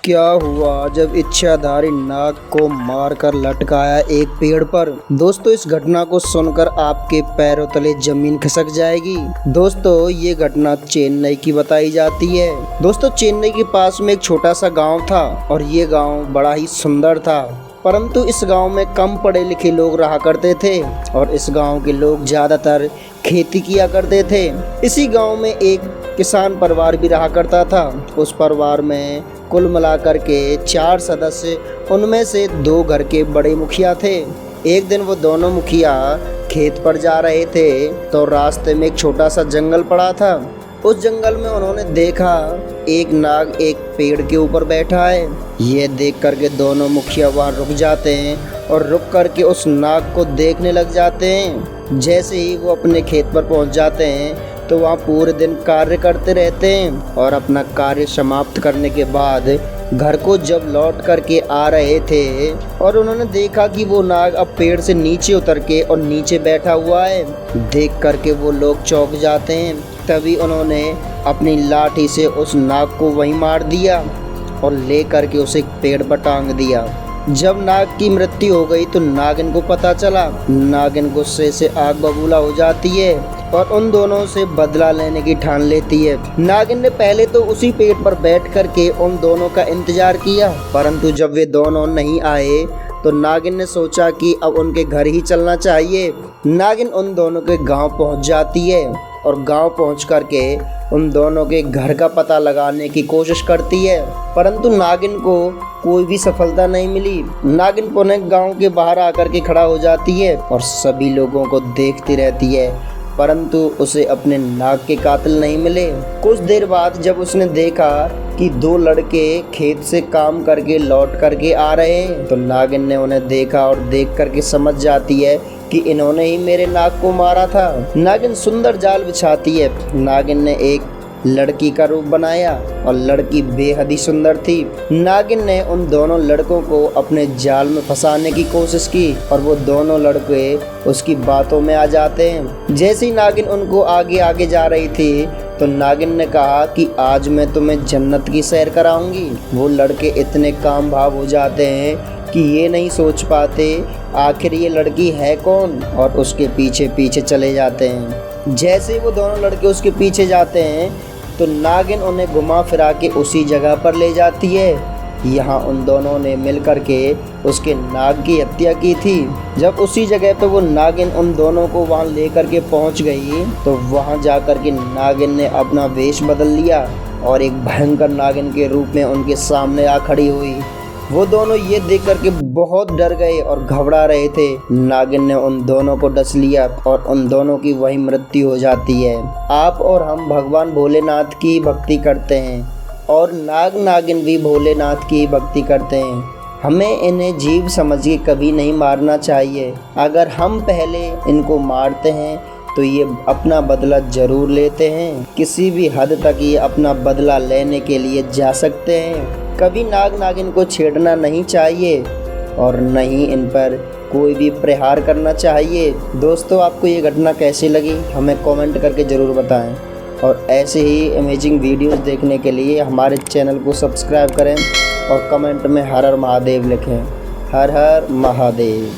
क्या हुआ जब इच्छाधारी नाग को मारकर लटकाया एक पेड़ पर। दोस्तों, इस घटना को सुनकर आपके पैरों तले जमीन खिसक जाएगी। दोस्तों, ये घटना चेन्नई की बताई जाती है। दोस्तों, चेन्नई के पास में एक छोटा सा गांव था और ये गांव बड़ा ही सुंदर था, परंतु इस गांव में कम पढ़े लिखे लोग रहा करते थे और इस गांव के लोग ज़्यादातर खेती किया करते थे। इसी गांव में एक किसान परिवार भी रहा करता था। उस परिवार में कुल मिलाकर के 4 सदस्य, उनमें से 2 घर के बड़े मुखिया थे। एक दिन वो दोनों मुखिया खेत पर जा रहे थे तो रास्ते में एक छोटा सा जंगल पड़ा था। उस जंगल में उन्होंने देखा एक नाग एक पेड़ के ऊपर बैठा है। ये देख करके दोनों मुखिया वहाँ रुक जाते हैं और रुक करके उस नाग को देखने लग जाते हैं। जैसे ही वो अपने खेत पर पहुँच जाते हैं तो वहाँ पूरे दिन कार्य करते रहते हैं और अपना कार्य समाप्त करने के बाद घर को जब लौट करके आ रहे थे और उन्होंने देखा कि वो नाग अब पेड़ से नीचे उतर के और नीचे बैठा हुआ है। देख करके वो लोग चौंक जाते हैं। तभी उन्होंने अपनी लाठी से उस नाग को वहीं मार दिया और ले करके उसे पेड़ पर टांग दिया। जब नाग की मृत्यु हो गई तो नागिन को पता चला। नागिन गुस्से से आग बबूला हो जाती है और उन दोनों से बदला लेने की ठान लेती है। नागिन ने पहले तो उसी पेड़ पर बैठ करके उन दोनों का इंतजार किया, परंतु जब वे दोनों नहीं आए तो नागिन ने सोचा कि अब उनके घर ही चलना चाहिए। नागिन उन दोनों के गांव पहुंच जाती है और गांव पहुंच करके उन दोनों के घर का पता लगाने की कोशिश करती है, परंतु नागिन को कोई भी सफलता नहीं मिली। नागिन पुनः गांव के बाहर आकर के खड़ा हो जाती है और सभी लोगों को देखती रहती है, परंतु उसे अपने नाग के कातिल नहीं मिले। कुछ देर बाद जब उसने देखा कि 2 लड़के खेत से काम करके लौट करके आ रहे हैं तो नागिन ने उन्हें देखा और देख करके समझ जाती है कि इन्होंने ही मेरे नाग को मारा था। नागिन सुंदर जाल बिछाती है। नागिन ने एक लड़की का रूप बनाया और लड़की बेहद ही सुंदर थी। नागिन ने उन दोनों लड़कों को अपने जाल में फंसाने की कोशिश की और वो दोनों लड़के उसकी बातों में आ जाते हैं। जैसे ही नागिन उनको आगे आगे जा रही थी तो नागिन ने कहा कि आज मैं तुम्हें जन्नत की सैर कराऊंगी। वो लड़के इतने काम भाव हो जाते हैं कि ये नहीं सोच पाते आखिर ये लड़की है कौन और उसके पीछे पीछे चले जाते हैं। जैसे वो दोनों लड़के उसके पीछे जाते हैं तो नागिन उन्हें घुमा फिरा के उसी जगह पर ले जाती है। यहाँ उन दोनों ने मिल कर के उसके नाग की हत्या की थी। जब उसी जगह पे वो नागिन उन दोनों को वहाँ ले कर के पहुँच गई तो वहाँ जा कर के नागिन ने अपना वेश बदल लिया और एक भयंकर नागिन के रूप में उनके सामने आ खड़ी हुई। वो दोनों ये देख करके बहुत डर गए और घबरा रहे थे। नागिन ने उन दोनों को डस लिया और उन दोनों की वही मृत्यु हो जाती है। आप और हम भगवान भोलेनाथ की भक्ति करते हैं और नाग नागिन भी भोलेनाथ की भक्ति करते हैं। हमें इन्हें जीव समझ के कभी नहीं मारना चाहिए। अगर हम पहले इनको मारते हैं तो ये अपना बदला जरूर लेते हैं। किसी भी हद तक ये अपना बदला लेने के लिए जा सकते हैं। कभी नाग नागिन को छेड़ना नहीं चाहिए और न ही इन पर कोई भी प्रहार करना चाहिए। दोस्तों, आपको ये घटना कैसी लगी हमें कमेंट करके ज़रूर बताएं और ऐसे ही अमेजिंग वीडियोस देखने के लिए हमारे चैनल को सब्सक्राइब करें और कमेंट में हर हर महादेव लिखें। हर हर महादेव।